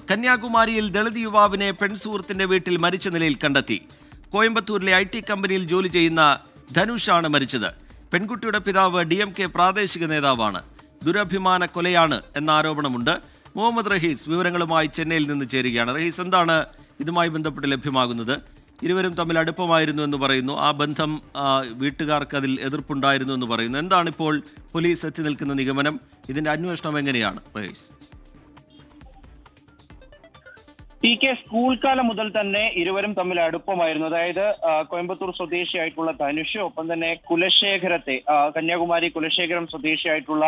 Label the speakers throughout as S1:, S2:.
S1: കന്യാകുമാരിയിൽ ദളിത് യുവാവിനെ പെൺസുഹൃത്തിന്റെ വീട്ടിൽ മരിച്ച നിലയിൽ കണ്ടെത്തി. കോയമ്പത്തൂരിലെ IT കമ്പനിയിൽ ജോലി ചെയ്യുന്ന ധനുഷാണ് മരിച്ചത്. പെൺകുട്ടിയുടെ പിതാവ് DMK പ്രാദേശിക നേതാവാണ്. ദുരഭിമാന കൊലയാണ് എന്ന ആരോപണമുണ്ട്. മുഹമ്മദ് റഹീസ് വിവരങ്ങളുമായി ചെന്നൈയിൽ നിന്ന് ചേരുകയാണ്. റഹീസ്, എന്താണ് ഇതുമായി ബന്ധപ്പെട്ട് ലഭ്യമാകുന്നത്? ഇരുവരും തമ്മിൽ അടുപ്പമായിരുന്നു എന്ന് പറയുന്നു. ആ ബന്ധം വീട്ടുകാർക്ക് അതിൽ എതിർപ്പുണ്ടായിരുന്നു എന്ന് പറയുന്നു. എന്താണ് ഇപ്പോൾ പോലീസ് എത്തി നിൽക്കുന്ന നിഗമനം? ഇതിന്റെ അന്വേഷണം എങ്ങനെയാണ് റഹീസ്?
S2: PK സ്കൂൾ കാലം മുതൽ തന്നെ ഇരുവരും തമ്മിൽ അടുപ്പമായിരുന്നു. അതായത് കോയമ്പത്തൂർ സ്വദേശിയായിട്ടുള്ള ധനുഷ്, ഒപ്പം തന്നെ കുലശേഖരത്തെ കന്യാകുമാരി കുലശേഖരം സ്വദേശിയായിട്ടുള്ള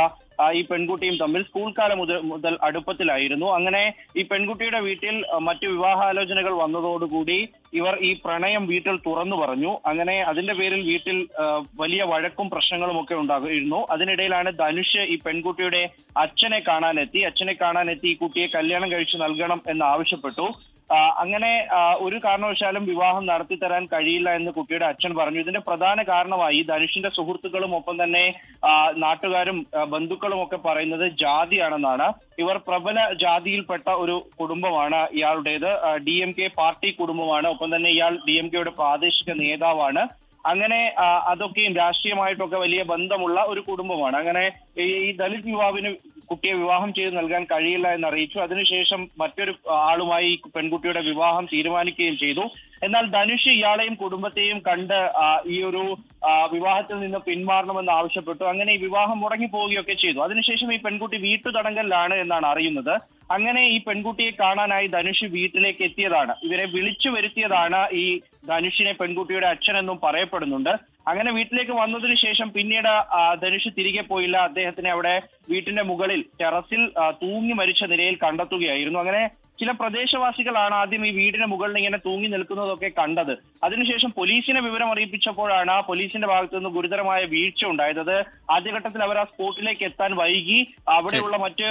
S2: ഈ പെൺകുട്ടിയും തമ്മിൽ സ്കൂൾ കാലം മുതൽ അടുപ്പത്തിലായിരുന്നു. അങ്ങനെ ഈ പെൺകുട്ടിയുടെ വീട്ടിൽ മറ്റു വിവാഹാലോചനകൾ വന്നതോടുകൂടി ഇവർ ഈ പ്രണയം വീട്ടിൽ തുറന്നു പറഞ്ഞു. അങ്ങനെ അതിന്റെ പേരിൽ വീട്ടിൽ വലിയ വഴക്കും പ്രശ്നങ്ങളും ഒക്കെ ഉണ്ടായിരുന്നു. അതിനിടയിലാണ് ധനുഷ് ഈ പെൺകുട്ടിയുടെ അച്ഛനെ കാണാനെത്തി ഈ കുട്ടിയെ കല്യാണം കഴിച്ചു നൽകണം എന്ന് ആവശ്യപ്പെട്ടു. അങ്ങനെ ഒരു കാരണവശാലും വിവാഹം നടത്തിത്തരാൻ കഴിയില്ല എന്ന് കുട്ടിയുടെ അച്ഛൻ പറഞ്ഞു. ഇതിന്റെ പ്രധാന കാരണമായി ധനുഷിന്റെ സുഹൃത്തുക്കളും ഒപ്പം തന്നെ നാട്ടുകാരും ബന്ധുക്കളും ഒക്കെ പറയുന്നത് ജാതിയാണെന്നാണ്. ഇവർ പ്രബല ജാതിയിൽപ്പെട്ട ഒരു കുടുംബമാണ് ഇയാളുടേത്. DMK പാർട്ടി കുടുംബമാണ്. ഒപ്പം തന്നെ ഇയാൾ DMKയുടെ പ്രാദേശിക നേതാവാണ്. അങ്ങനെ അതൊക്കെയും രാഷ്ട്രീയമായിട്ടൊക്കെ വലിയ ബന്ധമുള്ള ഒരു കുടുംബമാണ്. അങ്ങനെ ഈ ദളിത് യുവാവിന് കുട്ടിയെ വിവാഹം ചെയ്ത് നൽകാൻ കഴിയില്ല എന്നറിയിച്ചു. അതിനുശേഷം മറ്റൊരു ആളുമായി പെൺകുട്ടിയുടെ വിവാഹം തീരുമാനിക്കുകയും ചെയ്തു. എന്നാൽ ധനുഷ് ഇയാളെയും കുടുംബത്തെയും കണ്ട് ഈ ഒരു വിവാഹത്തിൽ നിന്ന് പിന്മാറണമെന്ന് ആവശ്യപ്പെട്ടു. അങ്ങനെ ഈ വിവാഹം മുടങ്ങിപ്പോവുകയൊക്കെ ചെയ്തു. അതിനുശേഷം ഈ പെൺകുട്ടി വീട്ടുതടങ്കലിലാണ് എന്നാണ് അറിയുന്നത്. അങ്ങനെ ഈ പെൺകുട്ടിയെ കാണാനായി ധനുഷ് വീട്ടിലേക്ക് എത്തിയതാണ്. ഇവരെ വിളിച്ചു വരുത്തിയതാണ് ഈ ധനുഷിനെ പെൺകുട്ടിയുടെ അച്ഛനെന്നും പറയപ്പെടുന്നുണ്ട്. അങ്ങനെ വീട്ടിലേക്ക് വന്നതിന് ശേഷം പിന്നീട് ധനുഷ് തിരികെ പോയില്ല. അദ്ദേഹത്തിനെ അവിടെ വീട്ടിന്റെ മുകളിൽ ടെറസിൽ തൂങ്ങി മരിച്ച നിലയിൽ കണ്ടെത്തുകയായിരുന്നു. അങ്ങനെ ചില പ്രദേശവാസികളാണ് ആദ്യം ഈ വീടിന് മുകളിൽ ഇങ്ങനെ തൂങ്ങി നിൽക്കുന്നതൊക്കെ കണ്ടത്. അതിനുശേഷം പോലീസിനെ വിവരം അറിയിപ്പിച്ചപ്പോഴാണ് പോലീസിന്റെ ഭാഗത്തു നിന്ന് ഗുരുതരമായ വീഴ്ച ഉണ്ടായത്. ആദ്യഘട്ടത്തിൽ അവർ ആ സ്പോട്ടിലേക്ക് എത്താൻ വൈകി. അവിടെയുള്ള മറ്റ്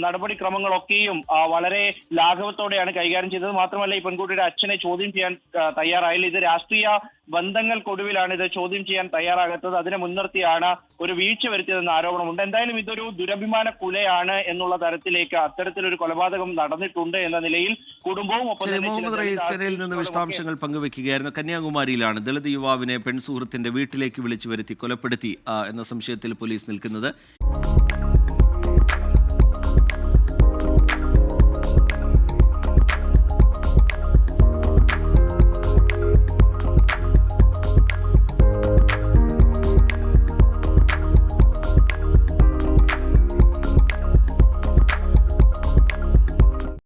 S2: നടപടിക്രമങ്ങളൊക്കെയും വളരെ ലാഘവത്തോടെയാണ് കൈകാര്യം ചെയ്തത്. മാത്രമല്ല, ഈ പെൺകുട്ടിയുടെ അച്ഛനെ ചോദ്യം ചെയ്യാൻ തയ്യാറായില്ല. ഇത് രാഷ്ട്രീയ ബന്ധങ്ങൾക്കൊടുവിലാണ് ഇത് ചോദ്യം ചെയ്യാൻ തയ്യാറാകാത്തത്. അതിനെ മുൻനിർത്തിയാണ് ഒരു വീഴ്ച വരുത്തിയതെന്ന ആരോപണമുണ്ട്. എന്തായാലും ഇതൊരു ദുരഭിമാന കൊലയാണ് എന്നുള്ള തരത്തിലേക്ക് അത്തരത്തിലൊരു കൊലപാതകം നടന്നിട്ടുണ്ട് എന്ന നിലയിൽ കുടുംബവും
S1: മുഹമ്മദ് റഹീസ് ചെന്നൈയിൽ നിന്ന് വിശദാംശങ്ങൾ പങ്കുവെക്കുകയായിരുന്നു. കന്യാകുമാരിയിലാണ് ദളിത് യുവാവിനെ പെൺസുഹൃത്തിന്റെ വീട്ടിലേക്ക് വിളിച്ചു വരുത്തി കൊലപ്പെടുത്തി എന്ന സംശയത്തിൽ പോലീസ് നിൽക്കുന്നത്.